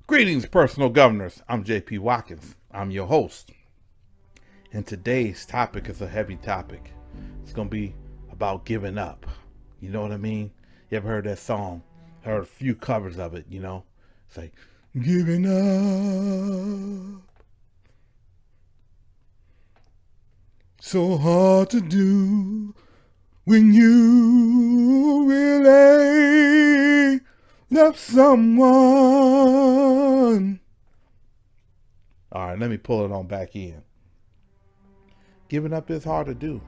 Greetings, personal governors. I'm JP.WATKINS. I'm your host. And today's topic is a heavy topic. It's going to be about giving up. You know what I mean? You ever heard that song? Heard a few covers of it, you know? It's like, giving up. So hard to do when you really love someone. All right, let me pull it on back in. Giving up is hard to do.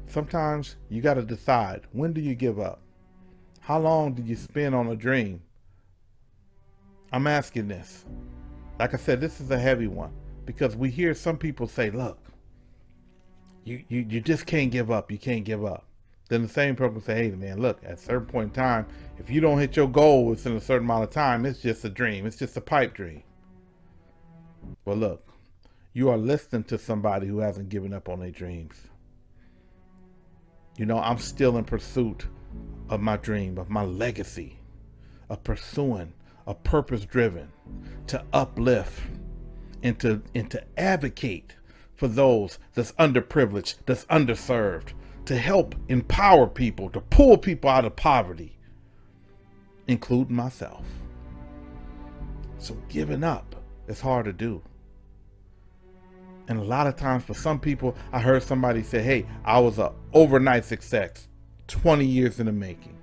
Sometimes you got to decide, when do you give up? How long do you spend on a dream? I'm asking this. Like I said, this is a heavy one because we hear some people say, look, you just can't give up. You can't give up. Then the same person say, hey man, look, at a certain point in time, if you don't hit your goal within a certain amount of time, it's just a dream. It's just a pipe dream. Well, look, you are listening to somebody who hasn't given up on their dreams. You know, I'm still in pursuit of my dream, of my legacy, of pursuing a purpose driven to uplift and to advocate for those that's underprivileged, that's underserved, to help empower people, to pull people out of poverty, including myself. So giving up is hard to do. And a lot of times for some people, I heard somebody say, hey, I was an overnight success, 20 years in the making.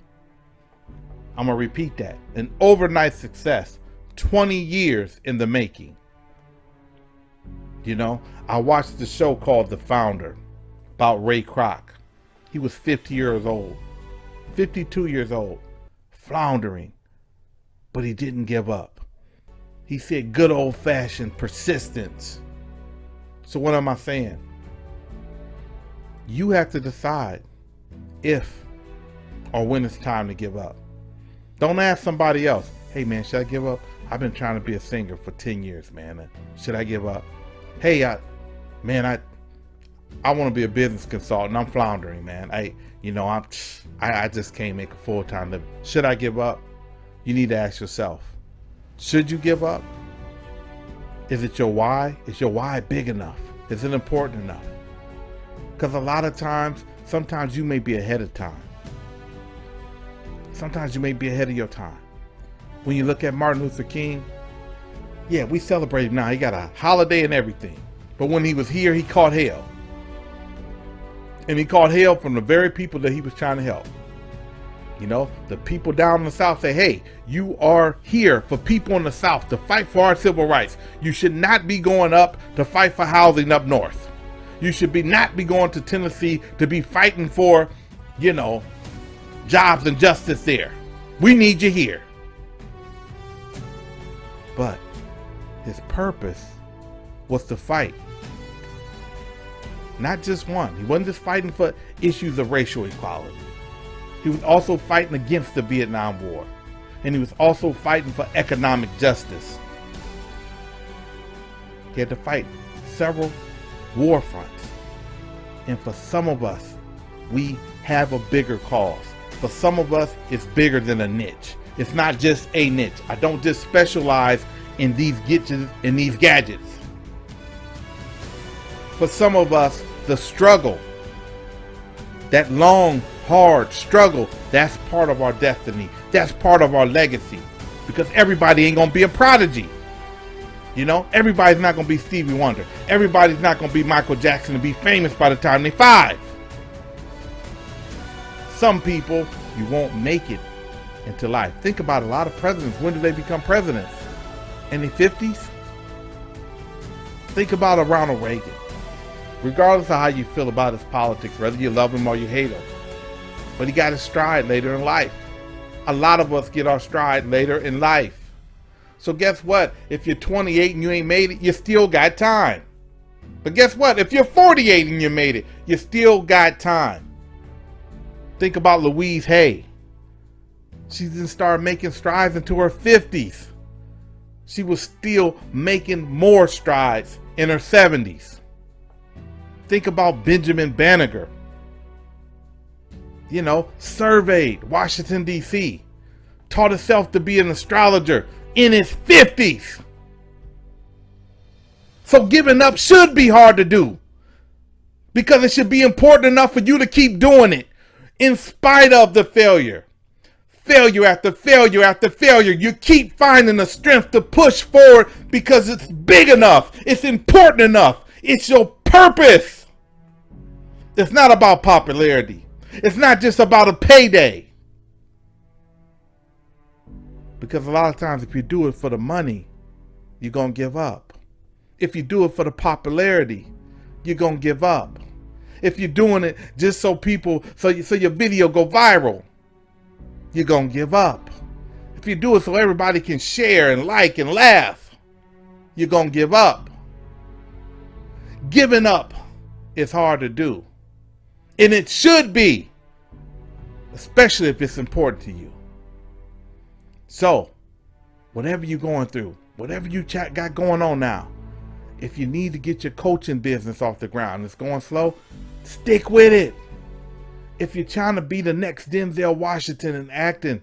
I'm going to repeat that. An overnight success, 20 years in the making. You know, I watched the show called The Founder about Ray Kroc. He was 50 years old, 52 years old, floundering, but he didn't give up. He said good old-fashioned persistence. So what am I saying? You have to decide if or when it's time to give up. Don't ask somebody else, hey man, should I give up? I've been trying to be a singer for 10 years, man. Should I give up? Hey, I want to be a business consultant. I'm floundering, man. I just can't make a full-time living. Should I give up? You need to ask yourself, should you give up? Is it your why? Is your why big enough? Is it important enough? Because a lot of times, sometimes you may be ahead of time. Sometimes you may be ahead of your time. When you look at Martin Luther King, yeah, we celebrate him now. He got a holiday and everything. But when he was here, he caught hell. And he caught hell from the very people that he was trying to help. You know, the people down in the South say, hey, you are here for people in the South to fight for our civil rights. You should not be going up to fight for housing up north. You should not be going to Tennessee to be fighting for, you know, jobs and justice there. We need you here. But his purpose was to fight. Not just one. He wasn't just fighting for issues of racial equality. He was also fighting against the Vietnam War. And he was also fighting for economic justice. He had to fight several war fronts. And for some of us, we have a bigger cause. For some of us, it's bigger than a niche. It's not just a niche. I don't just specialize in these gadgets. For some of us, the struggle, that long, hard struggle, that's part of our destiny. That's part of our legacy. Because everybody ain't going to be a prodigy. You know, everybody's not going to be Stevie Wonder. Everybody's not going to be Michael Jackson and be famous by the time they're 5. Some people, you won't make it into life. Think about a lot of presidents. When did they become presidents? In the 50s? Think about a Ronald Reagan. Regardless of how you feel about his politics, whether you love him or you hate him. But he got his stride later in life. A lot of us get our stride later in life. So guess what? If you're 28 and you ain't made it, you still got time. But guess what? If you're 48 and you made it, you still got time. Think about Louise Hay. She didn't start making strides until her 50s. She was still making more strides in her 70s. Think about Benjamin Banneker. You know, surveyed Washington, D.C., taught herself to be an astrologer in his 50s. So giving up should be hard to do, because it should be important enough for you to keep doing it in spite of the failure. Failure after failure after failure. You keep finding the strength to push forward because it's big enough. It's important enough. It's your purpose. It's not about popularity. It's not just about a payday. Because a lot of times if you do it for the money, you're going to give up. If you do it for the popularity, you're going to give up. If you're doing it just so your video go viral, you're going to give up. If you do it so everybody can share and like and laugh, you're going to give up. Giving up is hard to do. And it should be, especially if it's important to you. So, whatever you're going through, whatever you got going on now, if you need to get your coaching business off the ground, it's going slow, stick with it. If you're trying to be the next Denzel Washington in acting,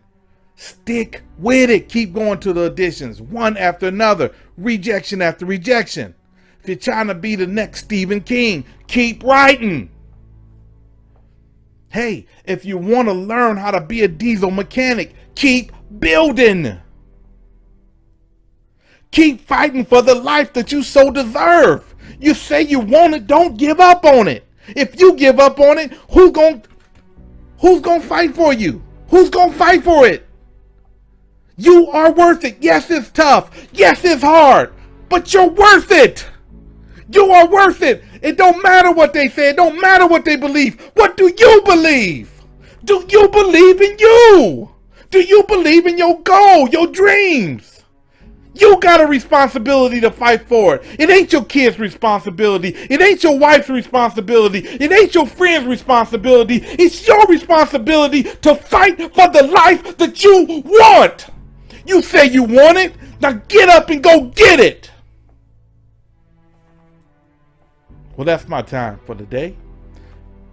stick with it. Keep going to the auditions, one after another, rejection after rejection. If you're trying to be the next Stephen King, keep writing. Hey, if you want to learn how to be a diesel mechanic, keep building. Keep fighting for the life that you so deserve. You say you want it, don't give up on it. If you give up on it, who's gonna fight for you? Who's gonna fight for it? You are worth it. Yes, it's tough. Yes, it's hard. But you're worth it. You are worth it. It don't matter what they say. It don't matter what they believe. What do you believe? Do you believe in you? Do you believe in your goal, your dreams? You got a responsibility to fight for it. It ain't your kid's responsibility. It ain't your wife's responsibility. It ain't your friend's responsibility. It's your responsibility to fight for the life that you want. You say you want it. Now get up and go get it. Well, that's my time for the day.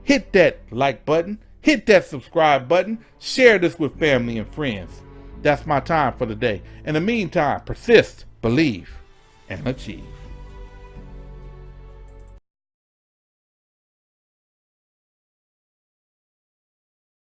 Hit that like button. Hit that subscribe button. Share this with family and friends. That's my time for the day. In the meantime, persist, believe, and achieve.